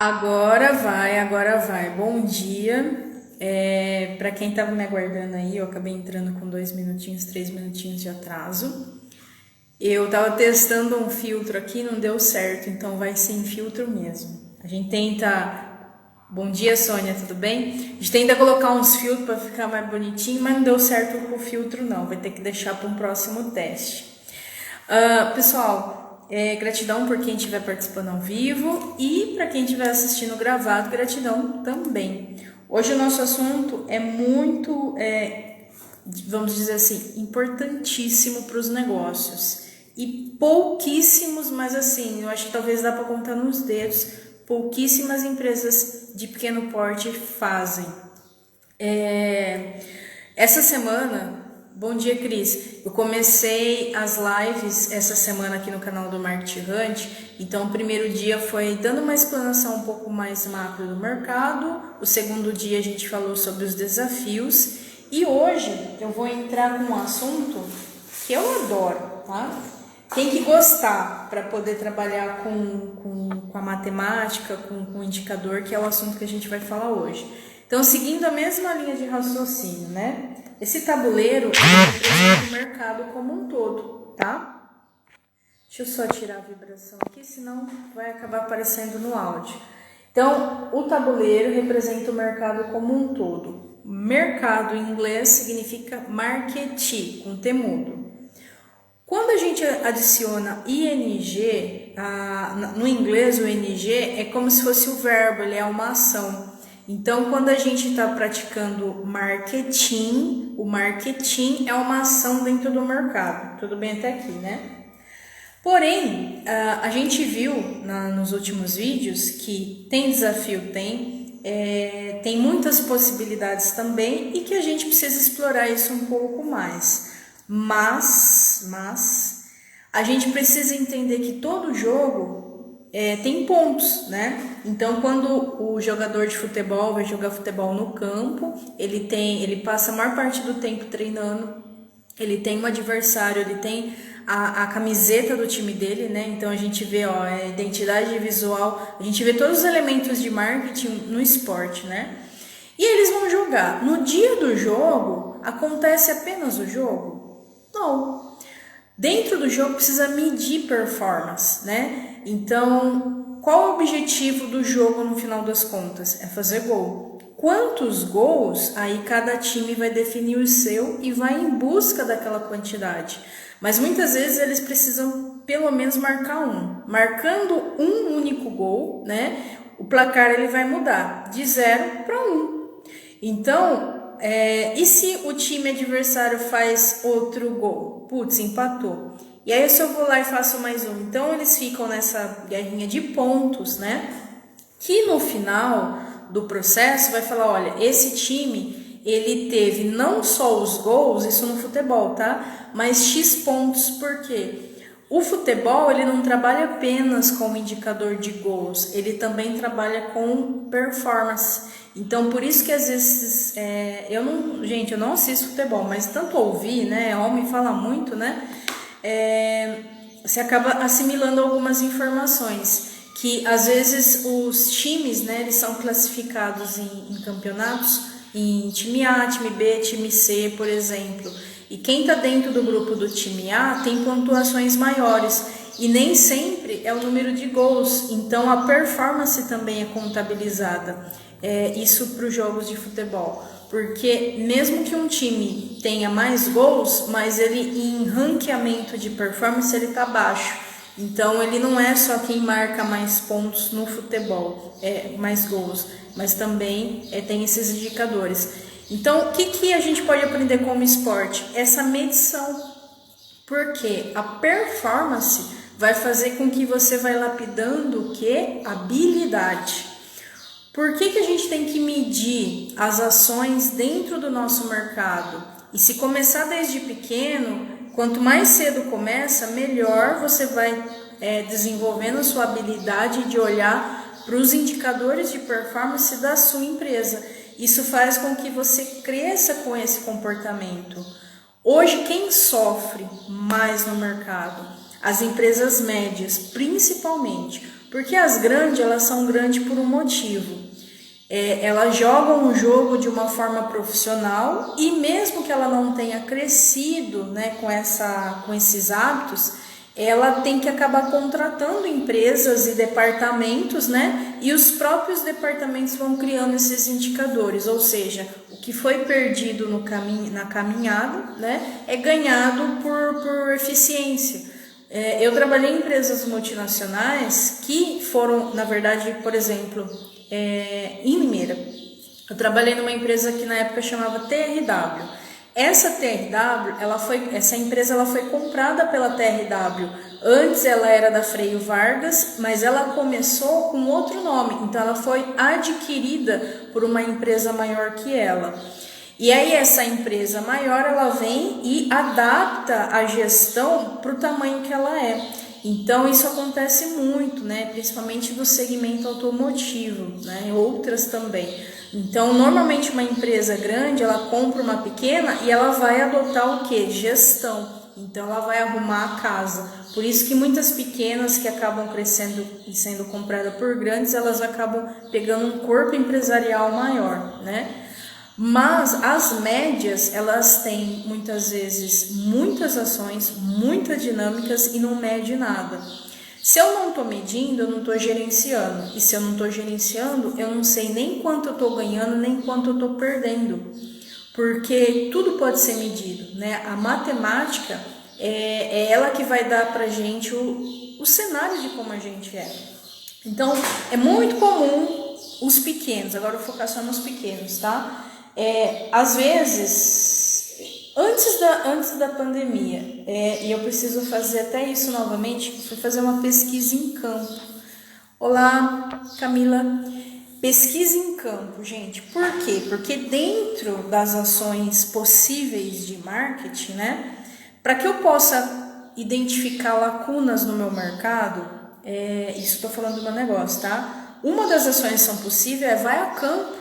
Agora vai. Bom dia. Para quem estava me aguardando aí, eu acabei entrando com 2 minutinhos, 3 minutinhos de atraso. Eu estava testando um filtro aqui, não deu certo, então vai sem filtro mesmo. A gente tenta. Bom dia, Sônia, tudo bem? A gente tenta colocar uns filtros para ficar mais bonitinho, mas não deu certo com o filtro, não. Vai ter que deixar para um próximo teste. Pessoal, gratidão por quem estiver participando ao vivo e para quem estiver assistindo gravado, gratidão também. Hoje o nosso assunto é muito, vamos dizer assim, importantíssimo para os negócios. E pouquíssimos, mas assim, eu acho que talvez dá para contar nos dedos, pouquíssimas empresas de pequeno porte fazem. Essa semana... Bom dia, Cris. Eu comecei as lives essa semana aqui no canal do Market Hunt. Então, o primeiro dia foi dando uma explanação um pouco mais macro do mercado. O segundo dia a gente falou sobre os desafios. E hoje eu vou entrar com um assunto que eu adoro, tá? Tem que gostar para poder trabalhar com a matemática, com o indicador, que é o assunto que a gente vai falar hoje. Então, seguindo a mesma linha de raciocínio, né? Esse tabuleiro é o mercado como um todo, tá? Deixa eu só tirar a vibração aqui, senão vai acabar aparecendo no áudio. Então, o tabuleiro representa o mercado como um todo. Mercado em inglês significa market, com T mudo. Quando a gente adiciona ing, no inglês o ing é como se fosse o verbo, ele é uma ação. Então, quando a gente está praticando marketing, o marketing é uma ação dentro do mercado. Tudo bem até aqui, né? Porém, a gente viu nos últimos vídeos que tem desafio, tem muitas possibilidades também e que a gente precisa explorar isso um pouco mais. Mas a gente precisa entender que todo jogo tem pontos, né? Então, quando o jogador de futebol vai jogar futebol no campo, ele passa a maior parte do tempo treinando, ele tem um adversário, ele tem a camiseta do time dele, né? Então a gente vê a identidade visual, a gente vê todos os elementos de marketing no esporte, né? E eles vão jogar. No dia do jogo, acontece apenas o jogo? Não. Dentro do jogo precisa medir performance, né? Então, qual o objetivo do jogo no final das contas? É fazer gol. Quantos gols? Aí cada time vai definir o seu e vai em busca daquela quantidade. Mas muitas vezes eles precisam pelo menos marcar um. Marcando um único gol, né? O placar ele vai mudar de 0 para 1. Então, e se o time adversário faz outro gol? Putz, empatou. E aí se eu vou lá e faço mais um. Então eles ficam nessa guerrinha de pontos, né? Que no final do processo vai falar, olha, esse time, ele teve não só os gols, isso no futebol, tá? Mas X pontos, por quê? O futebol, ele não trabalha apenas com indicador de gols, ele também trabalha com performance. Então, por isso que às vezes, eu não assisto futebol, mas tanto ouvir, né, homem fala muito, né, você acaba assimilando algumas informações, que às vezes os times, né, eles são classificados em campeonatos, em time A, time B, time C, por exemplo, e quem está dentro do grupo do time A tem pontuações maiores, e nem sempre é o número de gols, então a performance também é contabilizada. Isso para os jogos de futebol, porque mesmo que um time tenha mais gols, mas ele em ranqueamento de performance ele está baixo, então ele não é só quem marca mais pontos no futebol, mais gols, mas também tem esses indicadores. Então, o que a gente pode aprender como esporte? Essa medição, porque a performance vai fazer com que você vai lapidando o que? Habilidade. Por que a gente tem que medir as ações dentro do nosso mercado? E se começar desde pequeno, quanto mais cedo começa, melhor você vai desenvolvendo a sua habilidade de olhar para os indicadores de performance da sua empresa. Isso faz com que você cresça com esse comportamento. Hoje, quem sofre mais no mercado? As empresas médias, principalmente. Porque as grandes, elas são grandes por um motivo. Elas jogam o jogo de uma forma profissional e mesmo que ela não tenha crescido, né, com esses hábitos, ela tem que acabar contratando empresas e departamentos, né, e os próprios departamentos vão criando esses indicadores, ou seja, o que foi perdido na caminhada, né, é ganhado por eficiência. Eu trabalhei em empresas multinacionais que foram, na verdade, por exemplo, em Limeira, eu trabalhei numa empresa que na época chamava TRW. Essa TRW, essa empresa ela foi comprada pela TRW. Antes ela era da Freio Vargas, mas ela começou com outro nome. Então ela foi adquirida por uma empresa maior que ela. E aí essa empresa maior ela vem e adapta a gestão para o tamanho que ela é. Então isso acontece muito, né? Principalmente do segmento automotivo, né? Outras também. Então normalmente uma empresa grande ela compra uma pequena e ela vai adotar o que? Gestão. Então ela vai arrumar a casa. Por isso que muitas pequenas que acabam crescendo e sendo compradas por grandes, elas acabam pegando um corpo empresarial maior, né? Mas as médias, elas têm muitas vezes muitas ações, muitas dinâmicas e não mede nada. Se eu não estou medindo, eu não estou gerenciando. E se eu não estou gerenciando, eu não sei nem quanto eu estou ganhando, nem quanto eu estou perdendo. Porque tudo pode ser medido, né? A matemática é ela que vai dar para a gente o cenário de como a gente é. Então, é muito comum os pequenos, agora eu vou focar só nos pequenos, tá? Às vezes, antes da pandemia, e eu preciso fazer até isso novamente, fui fazer uma pesquisa em campo. Olá, Camila. Pesquisa em campo, gente. Por quê? Porque dentro das ações possíveis de marketing, né? Para que eu possa identificar lacunas no meu mercado, isso estou falando do meu negócio, tá? Uma das ações que são possíveis vai a campo,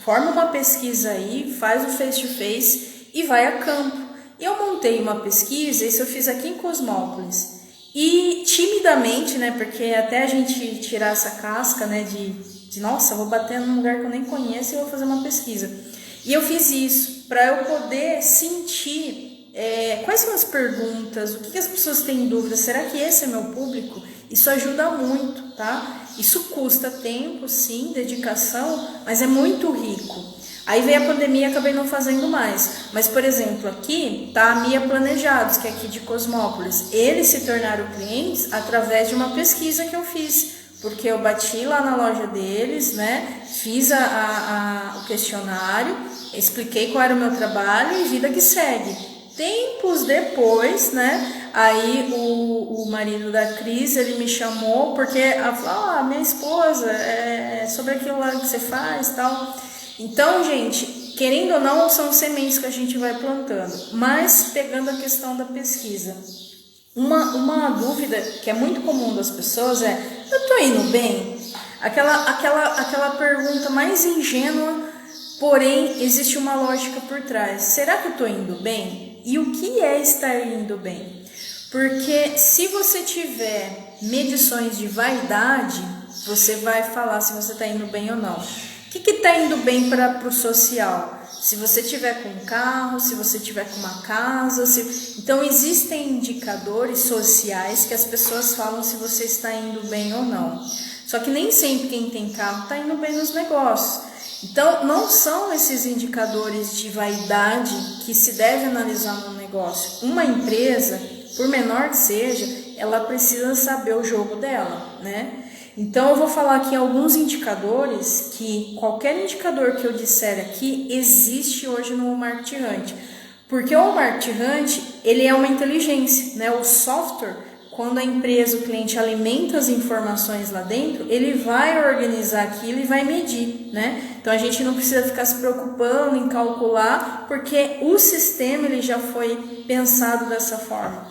forma uma pesquisa aí, faz o face-to-face e vai a campo. Eu montei uma pesquisa, isso eu fiz aqui em Cosmópolis. E timidamente, né, porque até a gente tirar essa casca, né, de nossa, vou bater num lugar que eu nem conheço e vou fazer uma pesquisa. E eu fiz isso para eu poder sentir quais são as perguntas, o que as pessoas têm dúvida, será que esse é meu público? Isso ajuda muito, tá? Isso custa tempo, sim, dedicação, mas é muito rico. Aí veio a pandemia e acabei não fazendo mais. Mas, por exemplo, aqui tá a Mia Planejados, que é aqui de Cosmópolis. Eles se tornaram clientes através de uma pesquisa que eu fiz. Porque eu bati lá na loja deles, né? Fiz o questionário, expliquei qual era o meu trabalho e vida que segue. Tempos depois, né? Aí o marido da Cris, ele me chamou porque ela falou, minha esposa, sobre aquilo lá que você faz e tal. Então, gente, querendo ou não, são sementes que a gente vai plantando. Mas, pegando a questão da pesquisa, uma dúvida que é muito comum das pessoas eu tô indo bem? Aquela pergunta mais ingênua, porém, existe uma lógica por trás. Será que eu tô indo bem? E o que é estar indo bem? Porque se você tiver medições de vaidade, você vai falar se você está indo bem ou não. O que está indo bem para o social? Se você tiver com um carro, se você tiver com uma casa, então existem indicadores sociais que as pessoas falam se você está indo bem ou não. Só que nem sempre quem tem carro está indo bem nos negócios. Então, não são esses indicadores de vaidade que se deve analisar no negócio. Uma empresa, por menor que seja, ela precisa saber o jogo dela, né? Então, eu vou falar aqui alguns indicadores que qualquer indicador que eu disser aqui existe hoje no Market Hunt. Porque o Market Hunt, ele é uma inteligência, né? O software, quando a empresa, o cliente alimenta as informações lá dentro, ele vai organizar aquilo e vai medir, né? Então, a gente não precisa ficar se preocupando em calcular, porque o sistema ele já foi pensado dessa forma.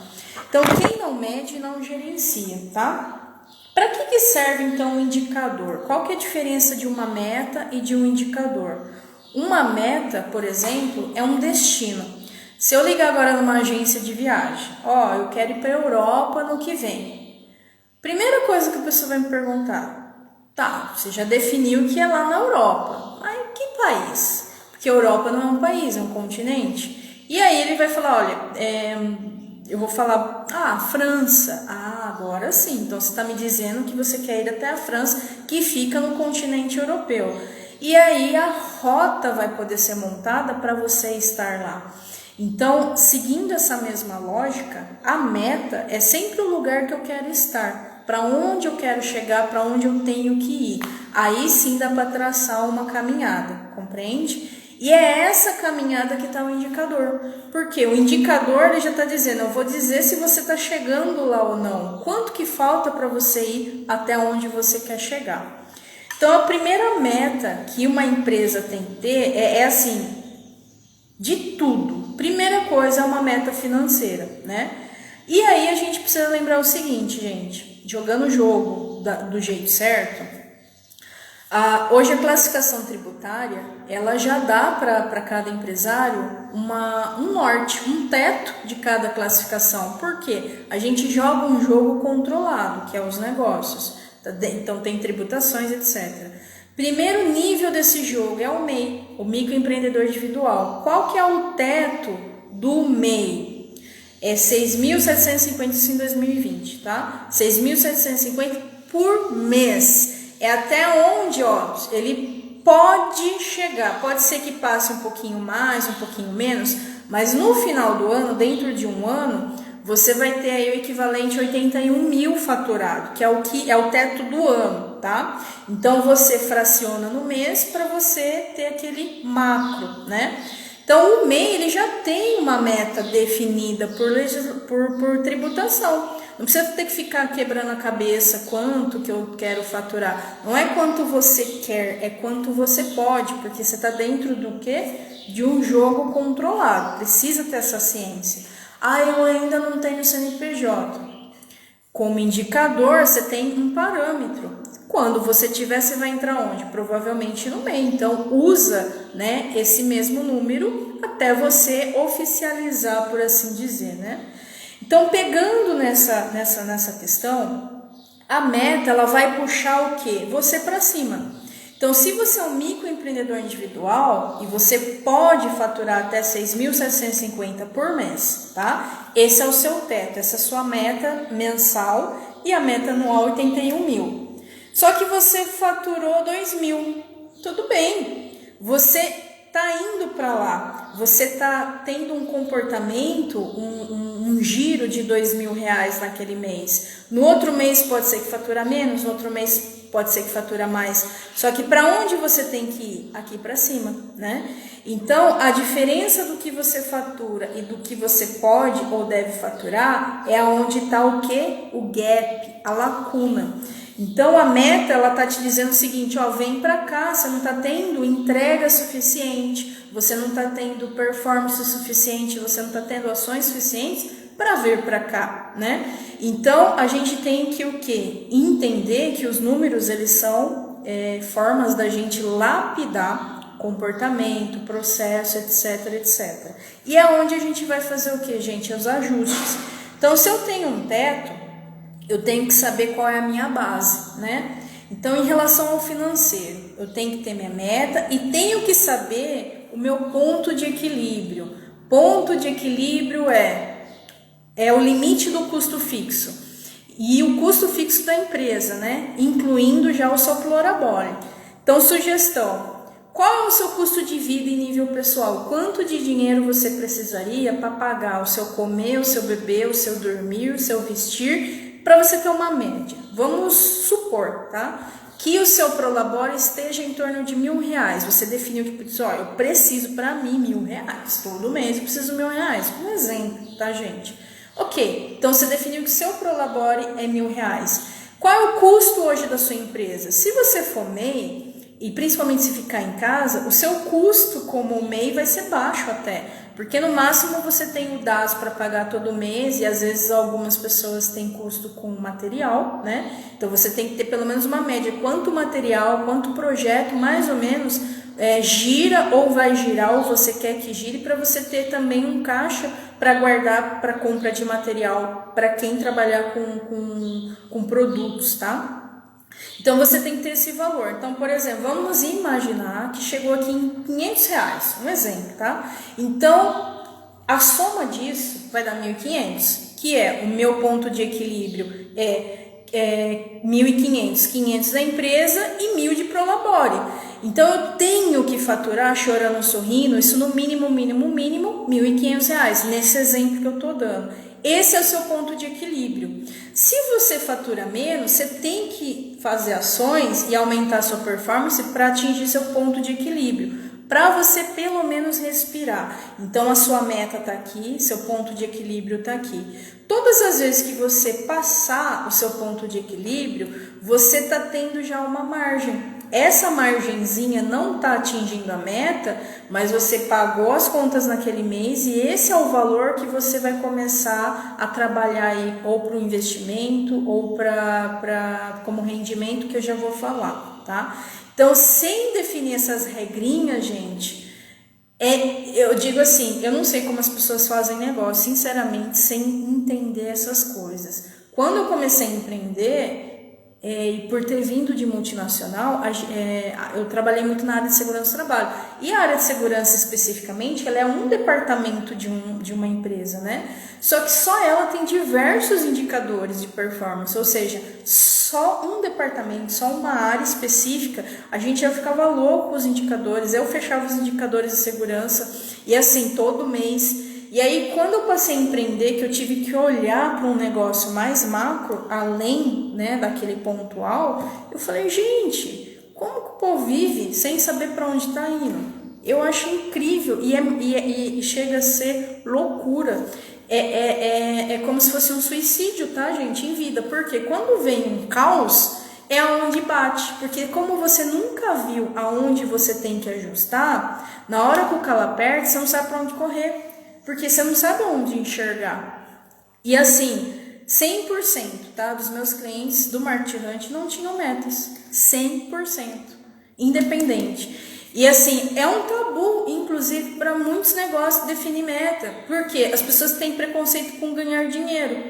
Então, quem não mede, não gerencia, tá? Para que serve, então, o indicador? Qual que é a diferença de uma meta e de um indicador? Uma meta, por exemplo, é um destino. Se eu ligar agora numa agência de viagem, eu quero ir para a Europa no que vem. Primeira coisa que a pessoa vai me perguntar, tá, você já definiu que é lá na Europa, mas que país? Porque a Europa não é um país, é um continente. E aí ele vai falar, olha, eu vou falar, França. Agora sim, então você está me dizendo que você quer ir até a França, que fica no continente europeu. E aí a rota vai poder ser montada para você estar lá. Então, seguindo essa mesma lógica, a meta é sempre o lugar que eu quero estar, para onde eu quero chegar, para onde eu tenho que ir. Aí sim dá para traçar uma caminhada, compreende? E é essa caminhada que está o indicador. Porque o indicador ele já está dizendo, eu vou dizer se você está chegando lá ou não. Quanto que falta para você ir até onde você quer chegar. Então, a primeira meta que uma empresa tem que ter é assim, de tudo. Primeira coisa é uma meta financeira, né? E aí a gente precisa lembrar o seguinte, gente. Jogando o jogo do jeito certo... hoje a classificação tributária, ela já dá para cada empresário um norte, um teto de cada classificação. Por quê? A gente joga um jogo controlado, que é os negócios. Então tem tributações, etc. Primeiro nível desse jogo é o MEI, o microempreendedor individual. Qual que é o teto do MEI? É 6.750 em 2020, tá? 6.750 por mês. É até onde, ele pode chegar. Pode ser que passe um pouquinho mais, um pouquinho menos, mas no final do ano, dentro de um ano, você vai ter aí o equivalente a 81 mil faturado, que é o teto do ano, tá? Então, você fraciona no mês para você ter aquele macro, né? Então, o MEI ele já tem uma meta definida por tributação. Não precisa ter que ficar quebrando a cabeça quanto que eu quero faturar. Não é quanto você quer, é quanto você pode, porque você está dentro do quê? De um jogo controlado. Precisa ter essa ciência. Eu ainda não tenho CNPJ. Como indicador, você tem um parâmetro. Quando você tiver, você vai entrar onde? Provavelmente no MEI. Então, usa, né, esse mesmo número até você oficializar, por assim dizer, né? Então, pegando nessa questão, a meta ela vai puxar o quê? Você para cima. Então, se você é um microempreendedor individual e você pode faturar até 6.750 por mês, tá? Esse é o seu teto, essa é a sua meta mensal e a meta anual 81 mil. Só que você faturou 2 mil, tudo bem, você está indo para lá, você está tendo um comportamento, um giro de 2 mil reais naquele mês. No outro mês pode ser que fatura menos, no outro mês pode ser que fatura mais. Só que para onde você tem que ir? Aqui para cima, né? Então, a diferença do que você fatura e do que você pode ou deve faturar é onde está o quê? O gap, a lacuna. Então, a meta, ela tá te dizendo o seguinte, vem para cá, você não está tendo entrega suficiente, você não está tendo performance suficiente, você não está tendo ações suficientes para vir para cá, né? Então, a gente tem que o quê? Entender que os números, eles são formas da gente lapidar comportamento, processo, etc, etc. E é onde a gente vai fazer o quê, gente? Os ajustes. Então, se eu tenho um teto, eu tenho que saber qual é a minha base, né? Então, em relação ao financeiro, eu tenho que ter minha meta e tenho que saber o meu ponto de equilíbrio. Ponto de equilíbrio é o limite do custo fixo e o custo fixo da empresa, né? Incluindo já o seu prolabore. Então, sugestão. Qual é o seu custo de vida em nível pessoal? Quanto de dinheiro você precisaria para pagar o seu comer, o seu beber, o seu dormir, o seu vestir, para você ter uma média? Vamos supor, tá? Que o seu prolabore esteja em torno de R$1.000. Você definiu que, eu preciso para mim R$1.000. Todo mês eu preciso R$1.000. Um exemplo, tá, gente? Ok, então você definiu que o seu prolabore é R$1.000. Qual é o custo hoje da sua empresa? Se você for MEI, e principalmente se ficar em casa, o seu custo como MEI vai ser baixo até, porque no máximo você tem o DAS para pagar todo mês e às vezes algumas pessoas têm custo com material, né? Então você tem que ter pelo menos uma média, quanto material, quanto projeto, mais ou menos gira ou vai girar ou você quer que gire, para você ter também um caixa para guardar para compra de material para quem trabalhar com produtos, tá? Então você tem que ter esse valor. Então, por exemplo, vamos imaginar que chegou aqui em R$500, um exemplo, tá? Então, a soma disso vai dar 1.500, que é o meu ponto de equilíbrio é 1.500, 500 da empresa e 1.000 de Prolabore. Então eu tenho que faturar chorando, sorrindo, isso no mínimo, R$1.500, nesse exemplo que eu tô dando. Esse é o seu ponto de equilíbrio. Se você fatura menos, você tem que fazer ações e aumentar a sua performance para atingir seu ponto de equilíbrio, para você pelo menos respirar. Então a sua meta está aqui, seu ponto de equilíbrio está aqui. Todas as vezes que você passar o seu ponto de equilíbrio, você está tendo já uma margem. Essa margenzinha não está atingindo a meta, mas você pagou as contas naquele mês e esse é o valor que você vai começar a trabalhar aí, ou para o investimento ou como rendimento, que eu já vou falar, tá? Então, sem definir essas regrinhas, gente, eu digo assim, eu não sei como as pessoas fazem negócio, sinceramente, sem entender essas coisas. Quando eu comecei a empreender, e por ter vindo de multinacional, eu trabalhei muito na área de segurança do trabalho. E a área de segurança especificamente, ela é um departamento de uma empresa, né? Só que só ela tem diversos indicadores de performance, ou seja, só um departamento, só uma área específica, a gente já ficava louco com os indicadores. Eu fechava os indicadores de segurança e assim, todo mês. E aí, quando eu passei a empreender, que eu tive que olhar para um negócio mais macro, além, né, daquele pontual, eu falei, gente, como que o povo vive sem saber para onde está indo? Eu acho incrível e chega a ser loucura. É como se fosse um suicídio, tá, gente, em vida. Porque quando vem um caos, é aonde bate. Porque como você nunca viu aonde você tem que ajustar, na hora que o calo aperta, você não sabe para onde correr. Porque você não sabe onde enxergar. E assim, 100%, tá, dos meus clientes do Market Hunt não tinham metas. 100%. Independente. E assim, é um tabu, inclusive, para muitos negócios definir meta. Porque as pessoas têm preconceito com ganhar dinheiro.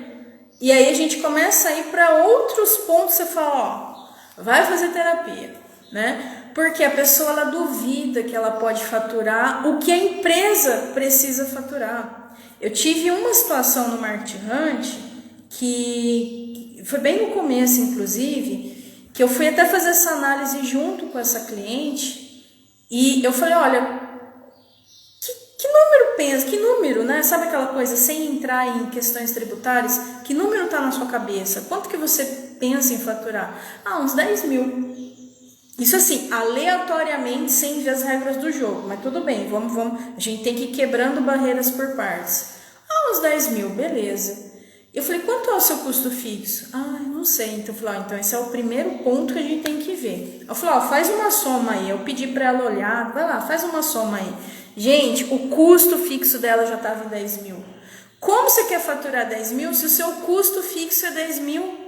E aí a gente começa a ir para outros pontos. Você fala, ó, vai fazer terapia, né? Porque a pessoa, ela duvida que ela pode faturar o que a empresa precisa faturar. Eu tive uma situação no Market Hunt que foi bem no começo, inclusive, que eu fui até fazer essa análise junto com essa cliente e eu falei, olha, que número pensa, que número, né? Sabe aquela coisa, sem entrar em questões tributárias, que número está na sua cabeça? Quanto que você pensa em faturar? Uns 10 mil. Isso assim, aleatoriamente, sem ver as regras do jogo. Mas tudo bem, vamos, a gente tem que ir quebrando barreiras por partes. Uns 10 mil, beleza. Eu falei, quanto é o seu custo fixo? Não sei. Então eu falei, então esse é o primeiro ponto que a gente tem que ver. Eu falei, faz uma soma aí. Eu pedi para ela olhar, vai lá, faz uma soma aí. Gente, o custo fixo dela já estava em 10 mil. Como você quer faturar 10 mil se o seu custo fixo é 10 mil?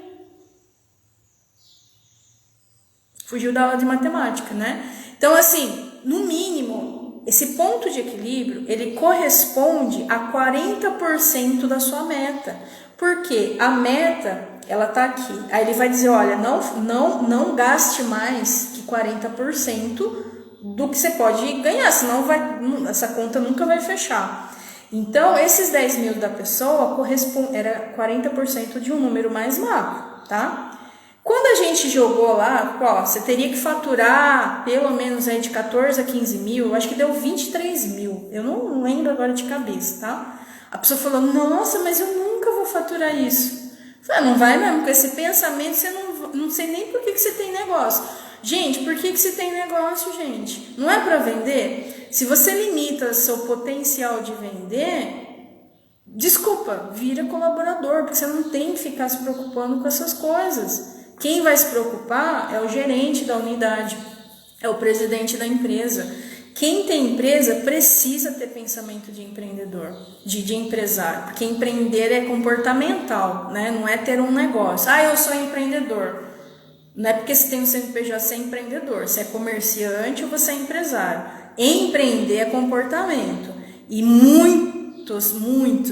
Fugiu da aula de matemática, né? Então, assim, no mínimo, esse ponto de equilíbrio, ele corresponde a 40% da sua meta. Porque a meta, ela tá aqui. Aí ele vai dizer, olha, não gaste mais que 40% do que você pode ganhar, senão essa conta nunca vai fechar. Então, esses 10 mil da pessoa era 40% de um número mais macro, tá? Quando a gente jogou lá, você teria que faturar pelo menos aí de 14 a 15 mil, eu acho que deu 23 mil, eu não lembro agora de cabeça, tá? A pessoa falou, nossa, mas eu nunca vou faturar isso. Eu falei, não vai mesmo, com esse pensamento você não sei nem por que você tem negócio. Gente, por que você tem negócio, gente? Não é para vender? Se você limita seu potencial de vender, desculpa, vira colaborador, porque você não tem que ficar se preocupando com essas coisas. Quem vai se preocupar é o gerente da unidade, é o presidente da empresa. Quem tem empresa precisa ter pensamento de empreendedor, de empresário, porque empreender é comportamental, né? Não é ter um negócio. Eu sou empreendedor. Não é porque você tem um CNPJ, você é empreendedor. Você é comerciante ou você é empresário. Empreender é comportamento. E muitos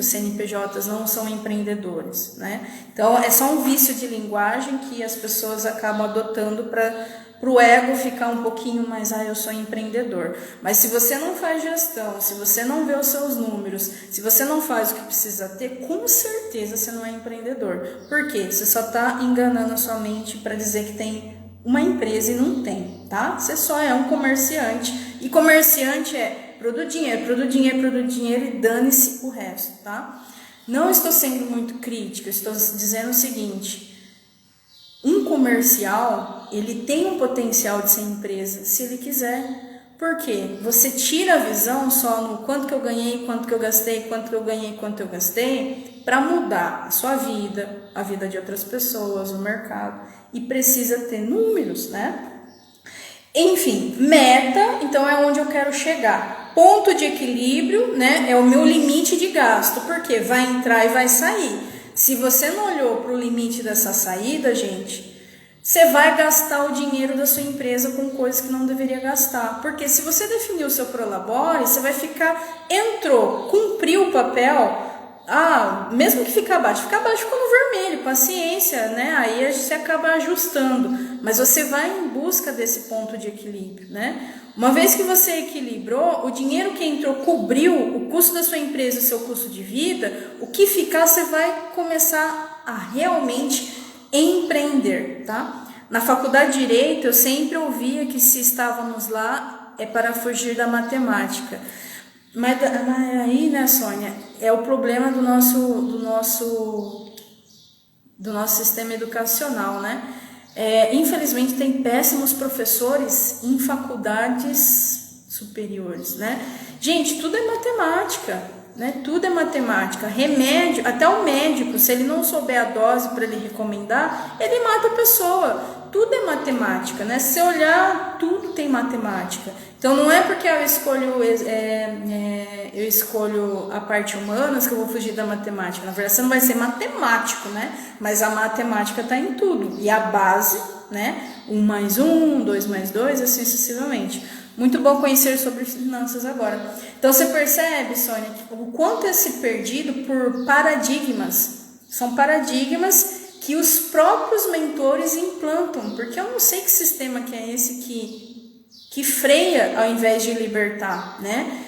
CNPJs não são empreendedores, né? Então, é só um vício de linguagem que as pessoas acabam adotando para o ego ficar um pouquinho mais, eu sou empreendedor. Mas se você não faz gestão, se você não vê os seus números, se você não faz o que precisa ter, com certeza você não é empreendedor. Por quê? Você só está enganando a sua mente para dizer que tem uma empresa e não tem, tá? Você só é um comerciante. E comerciante é produz dinheiro e dane-se o resto, tá? Não estou sendo muito crítica, estou dizendo o seguinte: um comercial, ele tem um potencial de ser empresa, se ele quiser. Por quê? Você tira a visão só no quanto que eu ganhei, quanto que eu gastei, quanto que eu ganhei, quanto eu gastei, para mudar a sua vida, a vida de outras pessoas, o mercado. E precisa ter números, né? Enfim, meta, então é onde eu quero chegar. Ponto de equilíbrio, né? É o meu limite de gasto, porque vai entrar e vai sair. Se você não olhou para o limite dessa saída, gente, você vai gastar o dinheiro da sua empresa com coisas que não deveria gastar. Porque se você definir o seu prolabore, você vai ficar, cumpriu o papel, mesmo que ficar abaixo ficou no vermelho, paciência, né? Aí você acaba ajustando, mas você vai em busca desse ponto de equilíbrio, né? Uma vez que você equilibrou, o dinheiro que entrou cobriu o custo da sua empresa, o seu custo de vida, o que ficar você vai começar a realmente empreender, tá? Na faculdade de Direito eu sempre ouvia que se estávamos lá é para fugir da matemática. Mas aí, né, Sônia, é o problema do nosso sistema educacional, né? Infelizmente tem péssimos professores em faculdades superiores, né? Gente, tudo é matemática, né? Tudo é matemática. Remédio, até o médico, se ele não souber a dose para ele recomendar, ele mata a pessoa. Tudo é matemática, né? Se você olhar, tudo tem matemática. Então não é porque eu escolho a parte humanas que eu vou fugir da matemática. Na verdade, você não vai ser matemático, né? Mas a matemática está em tudo. E a base, né? 1 mais 1, 2 mais 2, assim sucessivamente. Muito bom conhecer sobre finanças agora. Então você percebe, Sônia, o quanto é se perdido por paradigmas. São paradigmas que os próprios mentores implantam. Porque eu não sei que sistema que é esse que freia ao invés de libertar, né?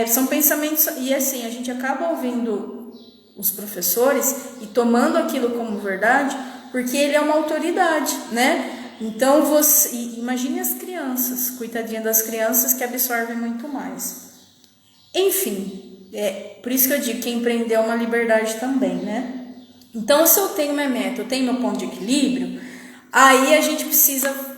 São pensamentos, e assim, a gente acaba ouvindo os professores e tomando aquilo como verdade, porque ele é uma autoridade, né? Então, imagine as crianças, coitadinha das crianças que absorvem muito mais. Enfim, por isso que eu digo que empreender é uma liberdade também, né? Então, se eu tenho minha meta, eu tenho meu ponto de equilíbrio, aí a gente precisa...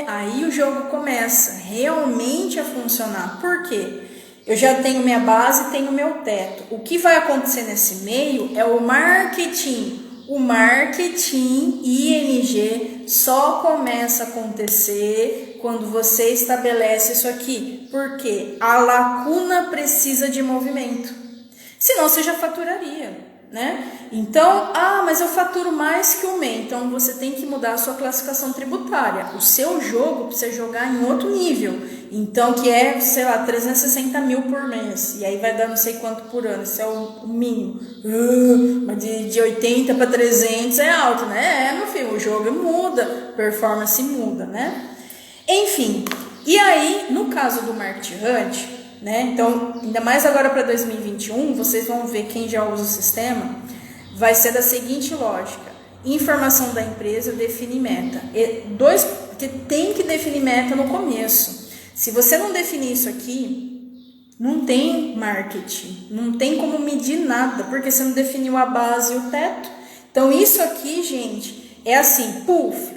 Aí o jogo começa realmente a funcionar. Por quê? Eu já tenho minha base, tenho meu teto. O que vai acontecer nesse meio é o marketing. O marketing ING só começa a acontecer quando você estabelece isso aqui. Porque a lacuna precisa de movimento. Senão você já faturaria, né? Então, mas eu faturo mais que o MEI. Então você tem que mudar a sua classificação tributária. O seu jogo precisa jogar em outro nível. Então, que é, sei lá, 360 mil por mês. E aí vai dar não sei quanto por ano. Isso é o mínimo. Mas de 80 para 300 é alto, né? Meu filho, o jogo muda, performance muda, né? Enfim, e aí, no caso do Market Hunt, né? Então, ainda mais agora para 2021, vocês vão ver, quem já usa o sistema, vai ser da seguinte lógica: informação da empresa, define meta. Porque tem que definir meta no começo. Se você não definir isso aqui, não tem marketing, não tem como medir nada, porque você não definiu a base e o teto. Então, isso aqui, gente, é assim,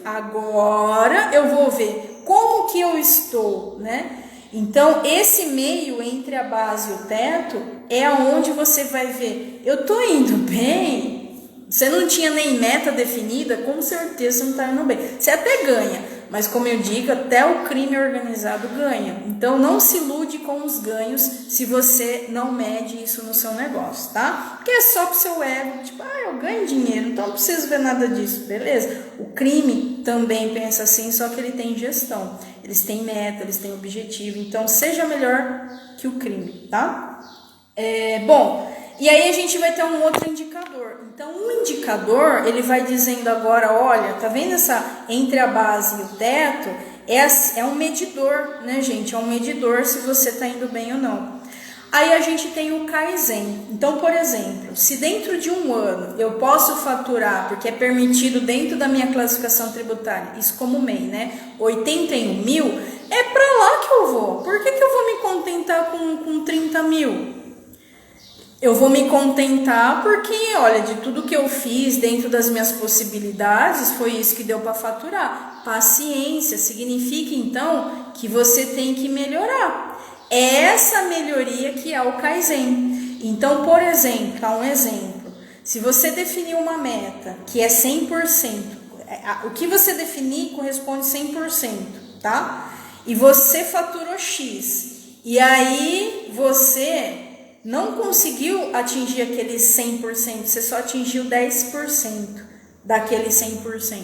agora eu vou ver como que eu estou, né? Então, esse meio entre a base e o teto é onde você vai ver, eu tô indo bem? Você não tinha nem meta definida, com certeza você não tá indo bem. Você até ganha, mas como eu digo, até o crime organizado ganha. Então, não se ilude com os ganhos se você não mede isso no seu negócio, tá? Porque é só pro seu ego, tipo, eu ganho dinheiro, então não preciso ver nada disso, beleza? O crime também pensa assim, só que ele tem gestão. Eles têm meta, eles têm objetivo. Então, seja melhor que o crime, tá? Bom, e aí a gente vai ter um outro indicador. Então, um indicador, ele vai dizendo agora, olha, tá vendo essa entre a base e o teto? É um medidor, né, gente? É um medidor se você tá indo bem ou não. Aí a gente tem o Kaizen. Então, por exemplo, se dentro de um ano eu posso faturar, porque é permitido dentro da minha classificação tributária, isso como MEI, né? 81 mil, é para lá que eu vou. Por que eu vou me contentar com 30 mil? Eu vou me contentar porque, olha, de tudo que eu fiz dentro das minhas possibilidades, foi isso que deu para faturar. Paciência significa, então, que você tem que melhorar. É essa melhoria que é o Kaizen. Então, por exemplo, um exemplo. Se você definir uma meta que é 100%, o que você definir corresponde 100%, tá? E você faturou X. E aí você não conseguiu atingir aquele 100%, você só atingiu 10% daquele 100%.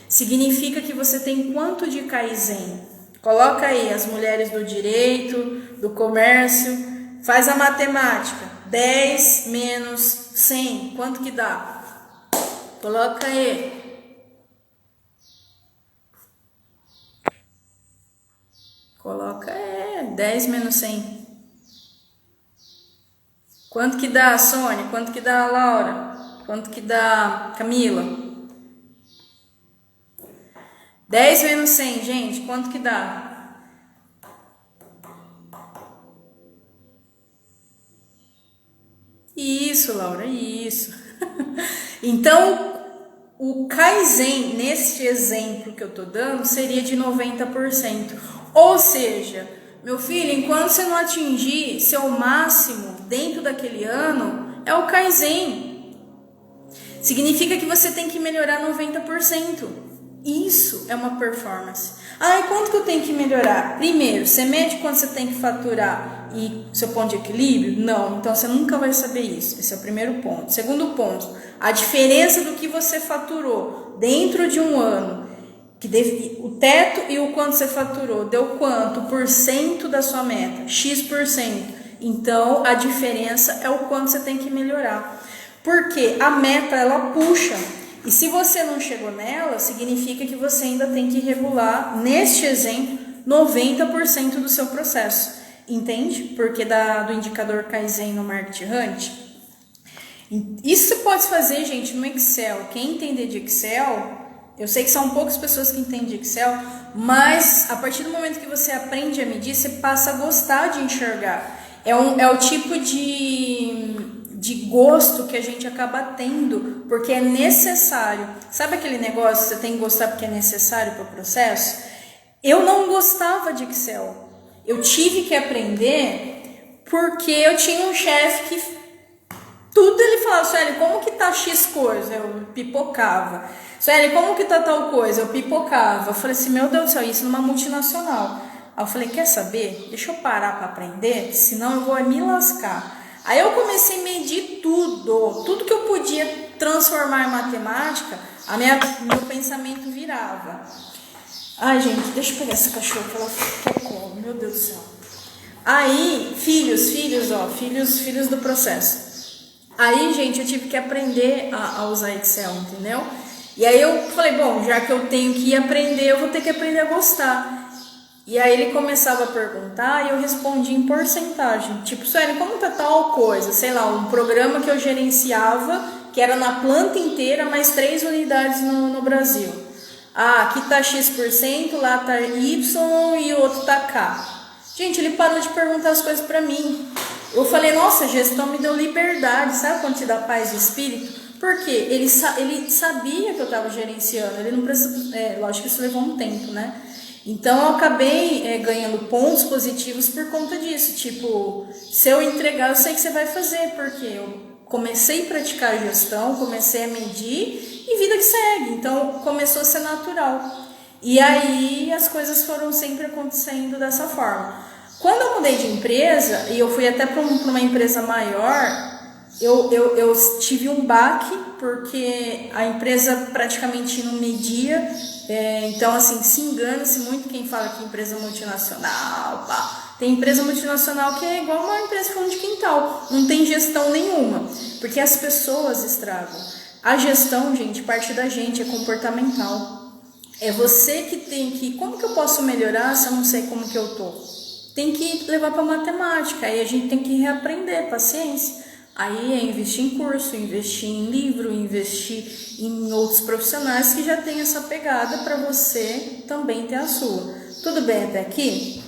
Significa que você tem quanto de Kaizen? Coloca aí as mulheres do direito, do comércio, faz a matemática. 10 menos 100, quanto que dá? Coloca aí. Coloca 10 menos 100. Quanto que dá, Sônia? Quanto que dá, Laura? Quanto que dá, Camila? 10 menos 100, gente, quanto que dá? Isso, Laura, isso. Então, o Kaizen, neste exemplo que eu tô dando, seria de 90%. Ou seja, meu filho, enquanto você não atingir seu máximo dentro daquele ano, é o Kaizen. Significa que você tem que melhorar 90%. Isso é uma performance. E quanto que eu tenho que melhorar? Primeiro, você mede quanto você tem que faturar e seu ponto de equilíbrio? Não, então você nunca vai saber isso. Esse é o primeiro ponto. Segundo ponto, a diferença do que você faturou dentro de um ano, o teto e o quanto você faturou, deu quanto por cento da sua meta? X%. Então, a diferença é o quanto você tem que melhorar. Porque a meta, ela puxa. E se você não chegou nela, significa que você ainda tem que regular, neste exemplo, 90% do seu processo. Entende? Porque do indicador Kaizen no Market Hunt. Isso você pode fazer, gente, no Excel. Quem entender de Excel, eu sei que são poucas pessoas que entendem de Excel, mas a partir do momento que você aprende a medir, você passa a gostar de enxergar. É o tipo de gosto que a gente acaba tendo, porque é necessário. Sabe aquele negócio que você tem que gostar porque é necessário para o processo? Eu não gostava de Excel. Eu tive que aprender porque eu tinha um chefe que tudo ele falava, Sueli, como que tá X coisa? Eu pipocava. Sueli, como que tá tal coisa? Eu pipocava. Eu falei assim, meu Deus do céu, isso numa multinacional. Aí eu falei, quer saber? Deixa eu parar para aprender, senão eu vou me lascar. Aí eu comecei a medir tudo que eu podia transformar em matemática, meu pensamento virava. Ai, gente, deixa eu pegar essa cachorra que ela quer colo, meu Deus do céu. Aí, filhos do processo. Aí, gente, eu tive que aprender a usar Excel, entendeu? E aí eu falei, bom, já que eu tenho que aprender, eu vou ter que aprender a gostar. E aí ele começava a perguntar e eu respondia em porcentagem. Tipo, Sueli, como tá tal coisa? Sei lá, um programa que eu gerenciava, que era na planta inteira, mais 3 unidades no Brasil. Aqui tá X%, lá tá Y e o outro tá K. Gente, ele parou de perguntar as coisas pra mim. Eu falei, nossa, a gestão me deu liberdade. Sabe quando te dá paz de espírito? Porque ele sabia que eu tava gerenciando. Ele não precisa... lógico que isso levou um tempo, né? Então eu acabei ganhando pontos positivos por conta disso. Tipo, se eu entregar, eu sei que você vai fazer, porque eu comecei a praticar gestão, comecei a medir e vida que segue. Então começou a ser natural. E aí as coisas foram sempre acontecendo dessa forma. Quando eu mudei de empresa, e eu fui até para uma empresa maior, eu tive um baque, porque a empresa praticamente não media Então, assim, se engana-se muito quem fala que empresa multinacional, pá. Tem empresa multinacional que é igual uma empresa de fundo de quintal, não tem gestão nenhuma, porque as pessoas estragam. A gestão, gente, parte da gente, é comportamental. É você que tem que... Como que eu posso melhorar se eu não sei como que eu tô? Tem que levar para matemática, aí a gente tem que reaprender, paciência. Aí é investir em curso, investir em livro, investir em outros profissionais que já têm essa pegada para você também ter a sua. Tudo bem até aqui?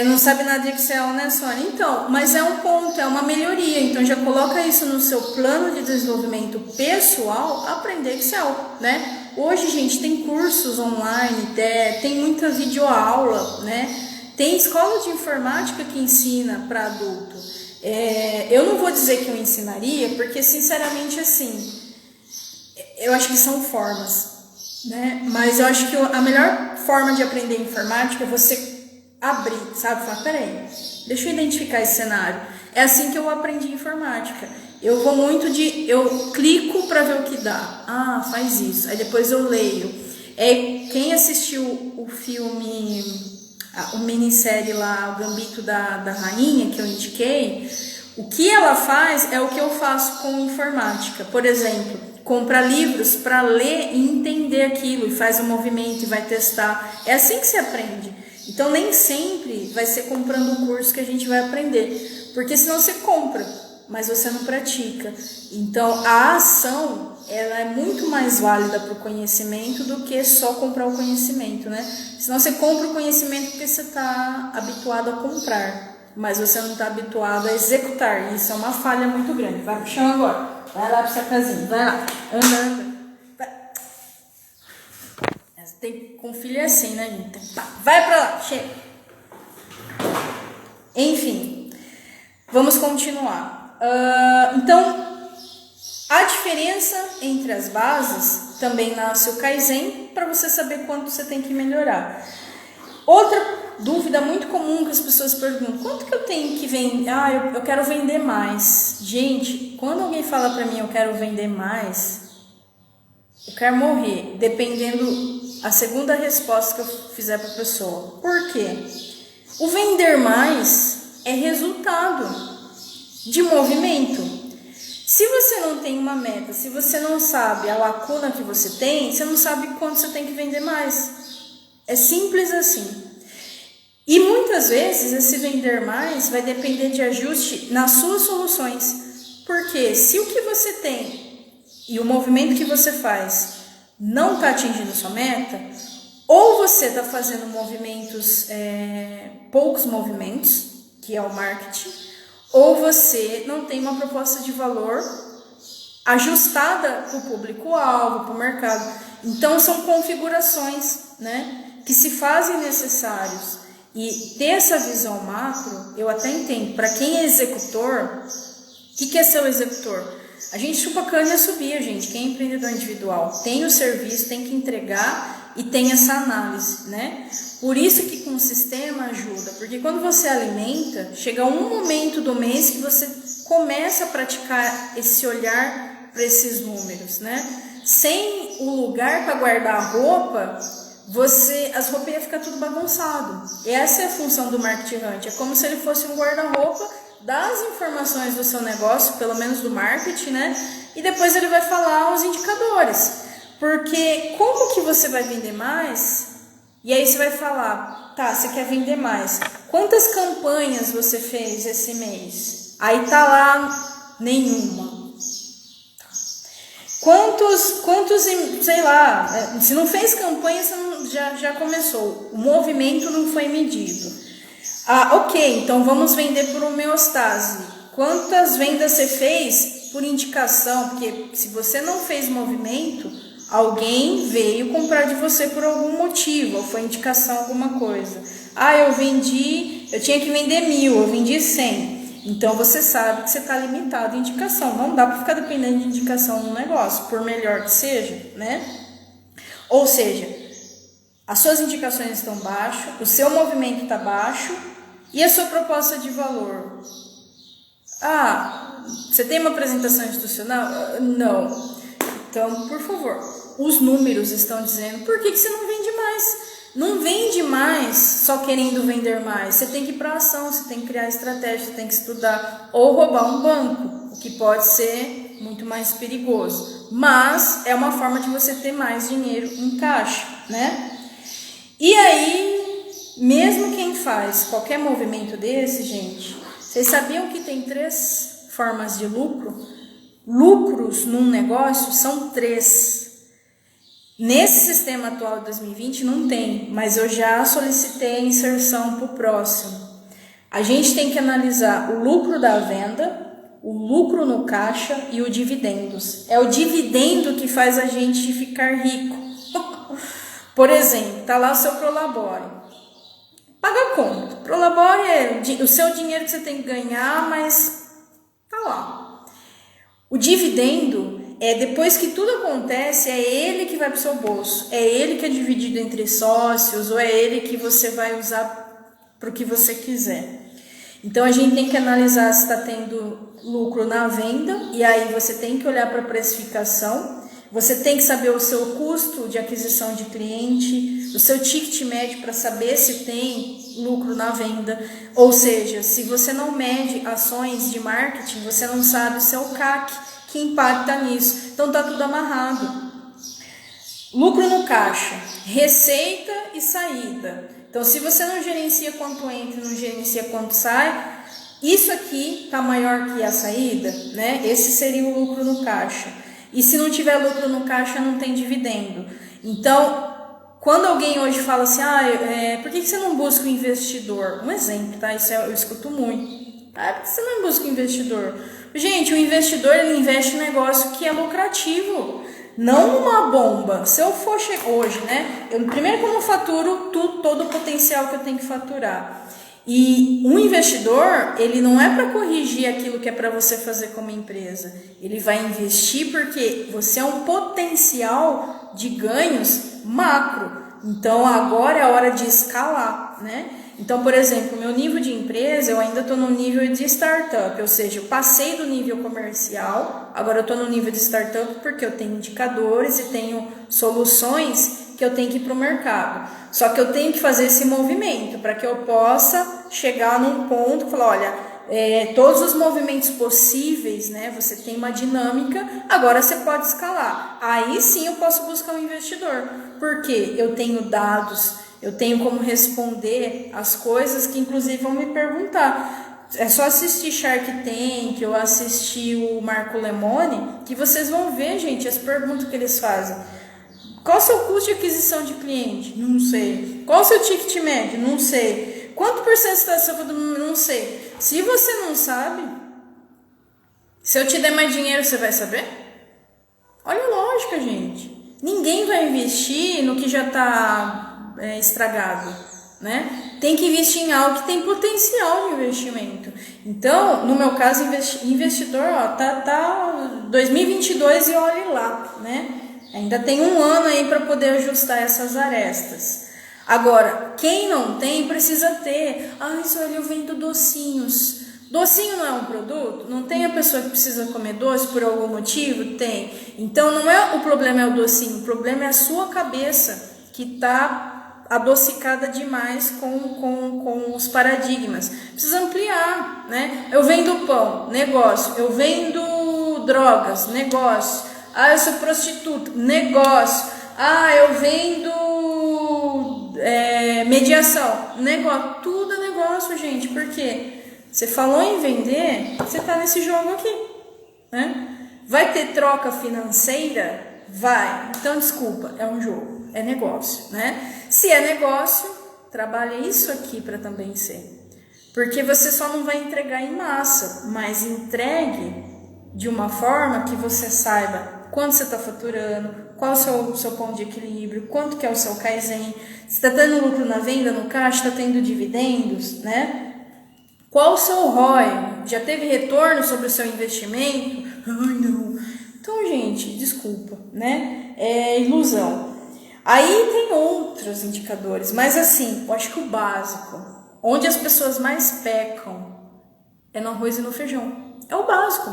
Não sabe nada de Excel, né, Sônia? Então, mas é um ponto, é uma melhoria. Então já coloca isso no seu plano de desenvolvimento pessoal, aprender Excel, né? Hoje, gente, tem cursos online, tem muita videoaula, né? Tem escola de informática que ensina para adulto. Eu não vou dizer que eu ensinaria, porque sinceramente assim, eu acho que são formas, né? Mas eu acho que a melhor forma de aprender informática é você abrir, sabe? Falar, peraí, deixa eu identificar esse cenário. É assim que eu aprendi informática. Eu vou muito eu clico para ver o que dá. Ah, faz isso. Aí depois eu leio. Quem assistiu o filme, a minissérie lá, o Gambito da Rainha, que eu indiquei, o que ela faz é o que eu faço com informática. Por exemplo, compra livros para ler e entender aquilo, e faz um movimento e vai testar. É assim que se aprende. Então nem sempre vai ser comprando um curso que a gente vai aprender, porque senão você compra, mas você não pratica. Então a ação, ela é muito mais válida para o conhecimento do que só comprar o conhecimento, né? Senão você compra o conhecimento porque você está habituado a comprar, mas você não está habituado a executar. Isso é uma falha muito grande. Vai pro chão agora, vai lá para sua casinha, vai lá, anda. Com filho é assim, né, gente? Vai pra lá, chega. Enfim, vamos continuar. Então, a diferença entre as bases também nasce o Kaizen, para você saber quanto você tem que melhorar. Outra dúvida muito comum que as pessoas perguntam: quanto que eu tenho que vender? Eu quero vender mais. Gente, quando alguém fala para mim eu quero vender mais, eu quero morrer, dependendo a segunda resposta que eu fizer para a pessoa. Por quê? O vender mais é resultado de movimento. Se você não tem uma meta, se você não sabe a lacuna que você tem, você não sabe quanto você tem que vender mais. É simples assim. E muitas vezes esse vender mais vai depender de ajuste nas suas soluções. Porque se o que você tem e o movimento que você faz não está atingindo sua meta, ou você está fazendo movimentos, poucos movimentos, que é o marketing, ou você não tem uma proposta de valor ajustada para o público-alvo, para o mercado. Então são configurações, né, que se fazem necessários. E ter essa visão macro, eu até entendo. Para quem é executor, o que é ser o executor? A gente chupa cana e assobia, gente. Quem é empreendedor individual tem o serviço, tem que entregar e tem essa análise, né? Por isso que com o sistema ajuda, porque quando você alimenta, chega um momento do mês que você começa a praticar esse olhar para esses números, né? Sem o lugar para guardar a roupa, as roupas iam ficar tudo bagunçado. E essa é a função do Marketing Hunt. É como se ele fosse um guarda-roupa das informações do seu negócio, pelo menos do marketing, né? E depois ele vai falar os indicadores. Porque como que você vai vender mais? E aí você vai falar, tá, você quer vender mais. Quantas campanhas você fez esse mês? Aí tá lá, nenhuma. Quantos, sei lá, se não fez campanha, você já começou. O movimento não foi medido. Ok, então vamos vender por homeostase. Quantas vendas você fez por indicação? Porque se você não fez movimento, alguém veio comprar de você por algum motivo, ou foi indicação, alguma coisa. Eu tinha que vender 1.000, eu vendi 100. Então você sabe que você está limitado em indicação. Não dá para ficar dependendo de indicação no negócio, por melhor que seja, né? Ou seja, as suas indicações estão baixo, o seu movimento está baixo e a sua proposta de valor. Você tem uma apresentação institucional? Não. Então, por favor, os números estão dizendo. Por que você não vende mais? Não vende mais só querendo vender mais. Você tem que ir para ação, você tem que criar estratégia, você tem que estudar ou roubar um banco, o que pode ser muito mais perigoso. Mas é uma forma de você ter mais dinheiro em caixa, né? E aí, mesmo quem faz qualquer movimento desse, gente, vocês sabiam que tem 3 formas de lucro? Lucros num negócio são 3. Nesse sistema atual de 2020 não tem, mas eu já solicitei a inserção para o próximo. A gente tem que analisar o lucro da venda, o lucro no caixa e o dividendos. É o dividendo que faz a gente ficar rico. Por exemplo, tá lá o seu Prolabore. Paga a conta. Prolabore é o seu dinheiro que você tem que ganhar, mas tá lá. O dividendo é depois que tudo acontece, é ele que vai para o seu bolso. É ele que é dividido entre sócios ou é ele que você vai usar para o que você quiser. Então a gente tem que analisar se está tendo lucro na venda e aí você tem que olhar para a precificação. Você tem que saber o seu custo de aquisição de cliente, o seu ticket médio para saber se tem lucro na venda. Ou seja, se você não mede ações de marketing, você não sabe o seu CAC que impacta nisso. Então tá tudo amarrado. Lucro no caixa, receita e saída. Então se você não gerencia quanto entra, não gerencia quanto sai, isso aqui tá maior que a saída, né? Esse seria o lucro no caixa. E se não tiver lucro no caixa, não tem dividendo. Então, quando alguém hoje fala assim, por que você não busca um investidor? Um exemplo, tá? Isso eu escuto muito. Por que você não busca um investidor? Gente, o investidor, ele investe em negócio que é lucrativo, não uma bomba. Se eu for hoje, né? Primeiro que eu não faturo todo o potencial que eu tenho que faturar. E um investidor, ele não é para corrigir aquilo que é para você fazer como empresa. Ele vai investir porque você é um potencial de ganhos macro. Então, agora é a hora de escalar, né? Então, por exemplo, meu nível de empresa, eu ainda estou no nível de startup, ou seja, eu passei do nível comercial, agora eu estou no nível de startup porque eu tenho indicadores e tenho soluções que eu tenho que ir para o mercado. Só que eu tenho que fazer esse movimento para que eu possa chegar num ponto e falar, olha, todos os movimentos possíveis, né? Você tem uma dinâmica, agora você pode escalar. Aí sim eu posso buscar um investidor, porque eu tenho dados, eu tenho como responder as coisas que inclusive vão me perguntar. É só assistir Shark Tank ou assistir o Marco Lemoine que vocês vão ver, gente, as perguntas que eles fazem. Qual o seu custo de aquisição de cliente? Não sei. Qual o seu ticket médio? Não sei. Quanto por cento está seu volume? Não sei. Se você não sabe, se eu te der mais dinheiro, você vai saber? Olha a lógica, gente. Ninguém vai investir no que já está estragado, né? Tem que investir em algo que tem potencial de investimento. Então, no meu caso, investidor, tá 2022 e olhe lá, né? Ainda tem um ano aí para poder ajustar essas arestas. Agora, quem não tem, precisa ter. Olha, eu vendo docinhos. Docinho não é um produto? Não tem a pessoa que precisa comer doce por algum motivo? Tem. Então, não é o problema é o docinho, o problema é a sua cabeça, que está adocicada demais com os paradigmas. Precisa ampliar, né? Eu vendo pão, negócio. Eu vendo drogas, negócio. Eu sou prostituta, negócio. Eu vendo mediação, negócio. Tudo é negócio, gente. Por quê? Você falou em vender, você está nesse jogo aqui, né? Vai ter troca financeira? Vai. Então, desculpa, é um jogo, é negócio, né? Se é negócio, trabalha isso aqui para também ser. Porque você só não vai entregar em massa, mas entregue de uma forma que você saiba quanto você está faturando, qual é o seu ponto de equilíbrio, quanto que é o seu Kaizen, se está tendo lucro na venda, no caixa, está tendo dividendos, né? Qual o seu ROI? Já teve retorno sobre o seu investimento? Não. Então, gente, desculpa, né? É ilusão. Aí tem outros indicadores, mas assim, eu acho que o básico, onde as pessoas mais pecam, é no arroz e no feijão. É o básico.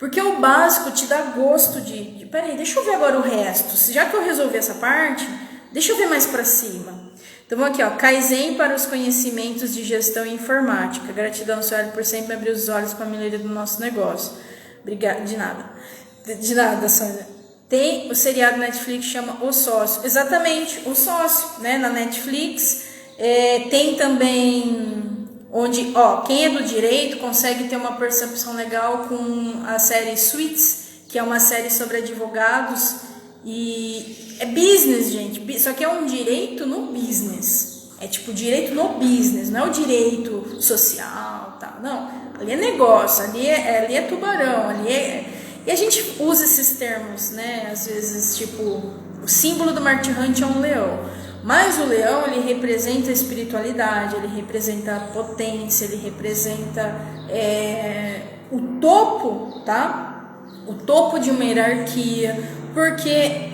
Porque o básico te dá gosto peraí, deixa eu ver agora o resto. Já que eu resolvi essa parte, deixa eu ver mais para cima. Então, vamos aqui, ó. Kaizen para os conhecimentos de gestão e informática. Gratidão, Sueli, por sempre abrir os olhos para a melhoria do nosso negócio. Obrigada, de nada. De nada, Sônia. Tem o seriado Netflix que chama O Sócio. Exatamente, O Sócio, né? Na Netflix. Tem também onde, ó, quem é do direito consegue ter uma percepção legal com a série Suits, que é uma série sobre advogados. E é business, gente. Só que é um direito no business. É tipo direito no business, não é o direito social, tá? Não, ali é negócio, ali é tubarão, E a gente usa esses termos, né? Às vezes, tipo, o símbolo do Marte Hunt é um leão. Mas o leão, ele representa a espiritualidade, ele representa a potência, ele representa o topo, tá? O topo de uma hierarquia. Porque,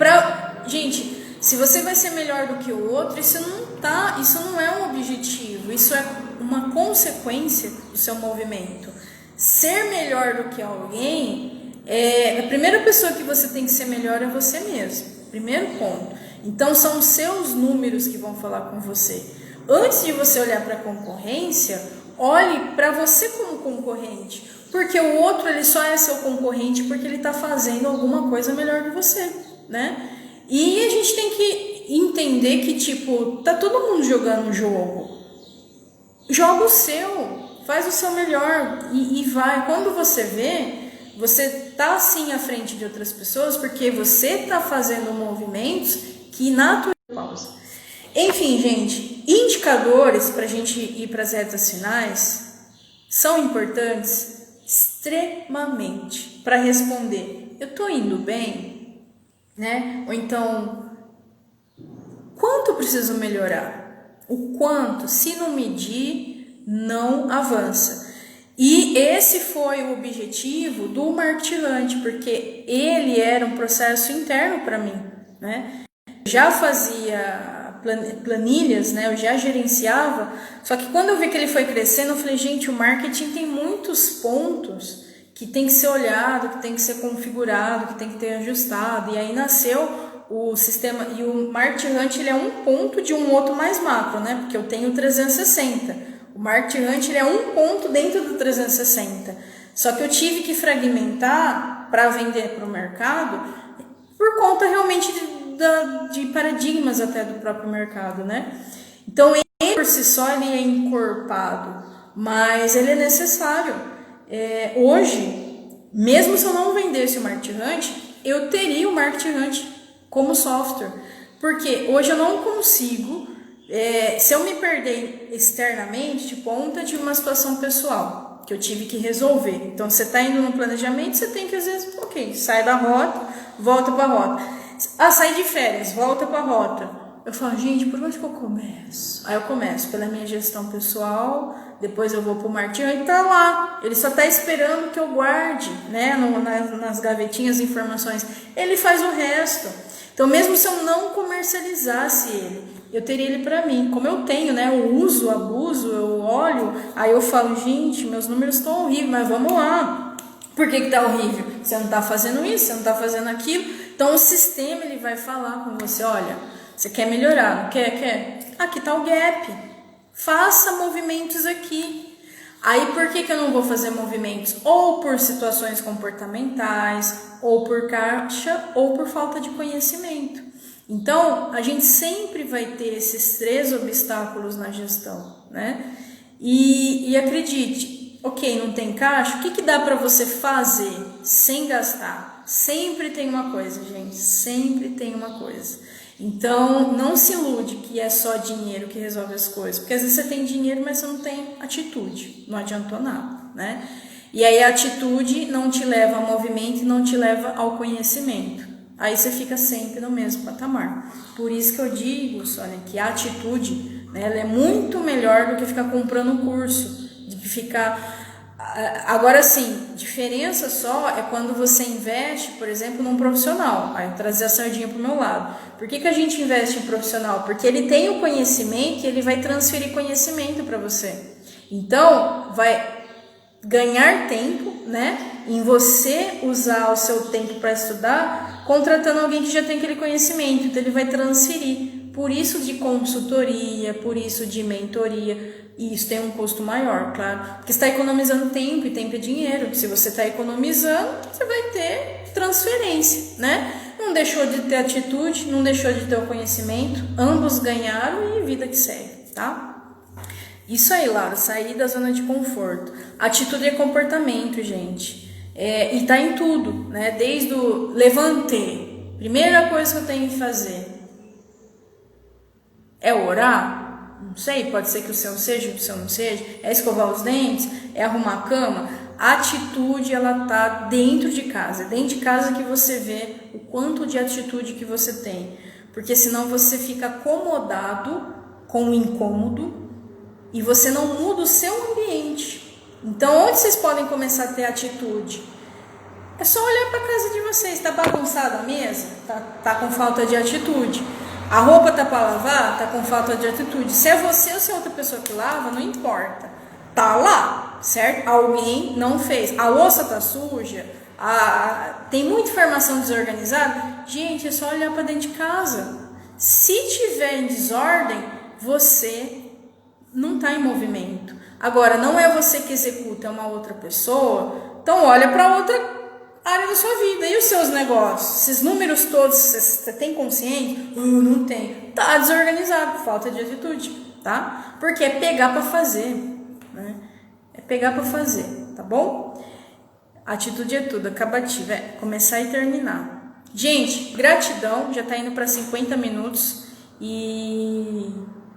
gente, se você vai ser melhor do que o outro, isso não é um objetivo, isso é uma consequência do seu movimento. Ser melhor do que alguém, a primeira pessoa que você tem que ser melhor é você mesmo. Primeiro ponto. Então, são os seus números que vão falar com você. Antes de você olhar para a concorrência, olhe para você como concorrente. Porque o outro, ele só é seu concorrente porque ele está fazendo alguma coisa melhor que você, né? E a gente tem que entender que, tipo, tá todo mundo jogando um jogo. Joga o seu, faz o seu melhor e vai. Quando você vê, você tá assim à frente de outras pessoas porque você tá fazendo movimentos que naturalmente. Enfim, gente, indicadores para a gente ir para as retas finais são importantes extremamente para responder. Eu tô indo bem, né? Ou então, quanto eu preciso melhorar? O quanto, se não medir, não avança. E esse foi o objetivo do Marte Hunt, porque ele era um processo interno para mim, né? Já fazia planilhas, né? Eu já gerenciava, só que quando eu vi que ele foi crescendo, eu falei, gente, o marketing tem muitos pontos que tem que ser olhado, que tem que ser configurado, que tem que ter ajustado, e aí nasceu o sistema, e o Marte Hunt, ele é um ponto de um outro mais macro, né? Porque eu tenho 360, o Marte Hunt, ele é um ponto dentro do 360, só que eu tive que fragmentar para vender para o mercado, por conta realmente de paradigmas até do próprio mercado, né? Então, ele por si só, ele é encorpado, mas ele é necessário. Hoje, mesmo se eu não vendesse o Marte Hunt, eu teria o Marte Hunt como software, porque hoje eu não consigo, se eu me perder externamente, tipo, ontem eu tive uma situação pessoal que eu tive que resolver. Então, você está indo no planejamento, você tem que, às vezes, ok, sai da rota, volta para a rota. Sai de férias, volta para a rota. Eu falo, gente, por onde que eu começo? Aí eu começo pela minha gestão pessoal, depois eu vou para o Marte Hunt e tá lá. Ele só está esperando que eu guarde, né, nas gavetinhas informações. Ele faz o resto. Então, mesmo se eu não comercializasse ele, eu teria ele para mim. Como eu tenho, né, eu uso, abuso, eu olho, aí eu falo, gente, meus números estão horríveis, mas vamos lá. Por que tá horrível? Você não está fazendo isso, você não está fazendo aquilo. Então, o sistema, ele vai falar com você, olha, você quer melhorar, não quer? Quer? Aqui está o gap. Faça movimentos aqui. Aí, por que eu não vou fazer movimentos? Ou por situações comportamentais, ou por caixa, ou por falta de conhecimento. Então, a gente sempre vai ter esses 3 obstáculos na gestão, né? E acredite, ok, não tem caixa, o que dá para você fazer sem gastar? Sempre tem uma coisa, gente, sempre tem uma coisa. Então, não se ilude que é só dinheiro que resolve as coisas, porque às vezes você tem dinheiro, mas você não tem atitude, não adiantou nada, né? E aí a atitude não te leva ao movimento e não te leva ao conhecimento. Aí você fica sempre no mesmo patamar. Por isso que eu digo, Sônia, que a atitude, né, ela é muito melhor do que ficar comprando curso, de que ficar... Agora sim, diferença só é quando você investe, por exemplo, num profissional. Aí trazer a sardinha para o meu lado. Por que a gente investe em profissional? Porque ele tem o conhecimento e ele vai transferir conhecimento para você. Então, vai ganhar tempo, né? em você usar o seu tempo para estudar, contratando alguém que já tem aquele conhecimento, então ele vai transferir. Por isso de consultoria, por isso de mentoria, e isso tem um custo maior, claro, porque você está economizando tempo, e tempo é dinheiro. Se você está economizando, você vai ter transferência, né? Não deixou de ter atitude, não deixou de ter o conhecimento, ambos ganharam e vida que segue, tá? Isso aí, Laura, sair da zona de conforto. Atitude é comportamento, gente. E tá em tudo, né? Desde o levantei. Primeira coisa que eu tenho que fazer é orar. Não sei, pode ser que o seu seja, o seu não seja. É escovar os dentes, é arrumar a cama. A atitude, ela tá dentro de casa. É dentro de casa que você vê o quanto de atitude que você tem. Porque senão você fica acomodado com o incômodo e você não muda o seu ambiente. Então, onde vocês podem começar a ter atitude? É só olhar para a casa de vocês. Tá bagunçada a mesa? Tá com falta de atitude. A roupa tá para lavar? Tá com falta de atitude. Se é você ou se é outra pessoa que lava, não importa. Tá lá, certo? Alguém não fez. A louça tá suja. Tem muita informação desorganizada. Gente, é só olhar para dentro de casa. Se tiver em desordem, você não tá em movimento. Agora, não é você que executa, é uma outra pessoa. Então, olha para outra área da sua vida. E os seus negócios? Esses números todos, você tem consciente? Não tem. Tá desorganizado, falta de atitude, tá? Porque é pegar para fazer, né? É pegar para fazer, tá bom? Atitude é tudo, acabativa, é começar e terminar. Gente, gratidão, já tá indo para 50 minutos e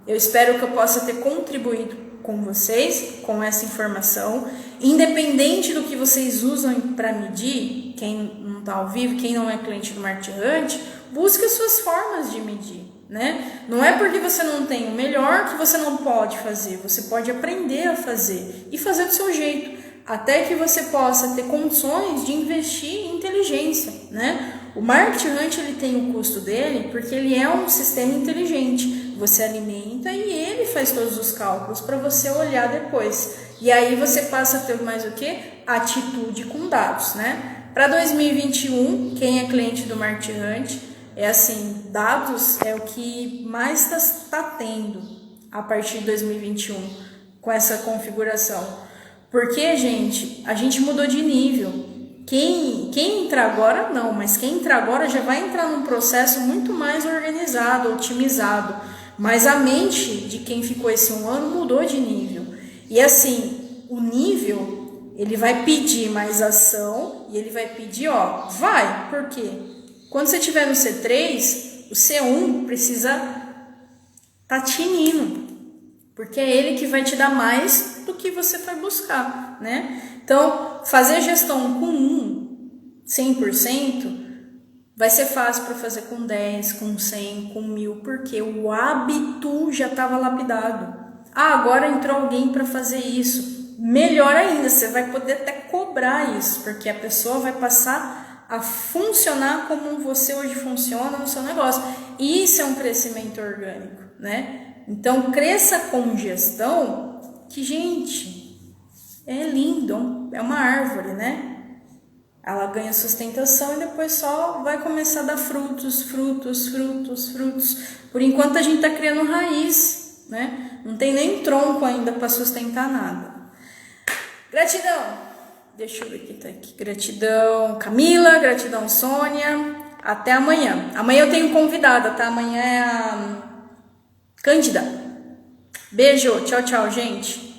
eu espero que eu possa ter contribuído com vocês, com essa informação. Independente do que vocês usam para medir, quem não está ao vivo, quem não é cliente do Marketing Hunt, busque as suas formas de medir, né? Não é porque você não tem o melhor que você não pode fazer. Você pode aprender a fazer e fazer do seu jeito, até que você possa ter condições de investir em inteligência, né? O Marketing Hunt, ele tem o custo dele porque ele é um sistema inteligente. Você alimenta e ele faz todos os cálculos para você olhar depois. E aí você passa a ter mais o quê? Atitude com dados, né? Para 2021, quem é cliente do Marketing Hunt, é assim, dados é o que mais está tendo a partir de 2021 com essa configuração. Porque, gente, a gente mudou de nível. Quem entrar agora, não, mas quem entrar agora já vai entrar num processo muito mais organizado, otimizado. Mas a mente de quem ficou esse um ano mudou de nível. E assim, o nível, ele vai pedir mais ação e ele vai pedir, vai. Por quê? Quando você estiver no C3, o C1 precisa tá tinindo. Porque é ele que vai te dar mais do que você vai buscar, né? Então, fazer gestão com 100%, vai ser fácil para fazer com 10, com 100, com 1000, porque o hábito já estava lapidado. Agora entrou alguém para fazer isso. Melhor ainda, você vai poder até cobrar isso, porque a pessoa vai passar a funcionar como você hoje funciona no seu negócio. Isso é um crescimento orgânico, né? Então, cresça com gestão, que, gente, é lindo, é uma árvore, né? Ela ganha sustentação e depois só vai começar a dar frutos. Por enquanto a gente está criando raiz, né? Não tem nem tronco ainda para sustentar nada. Gratidão. Deixa eu ver quem tá aqui. Gratidão, Camila. Gratidão, Sônia. Até amanhã. Amanhã eu tenho convidada, tá? Amanhã é a Cândida. Beijo. Tchau, tchau, gente.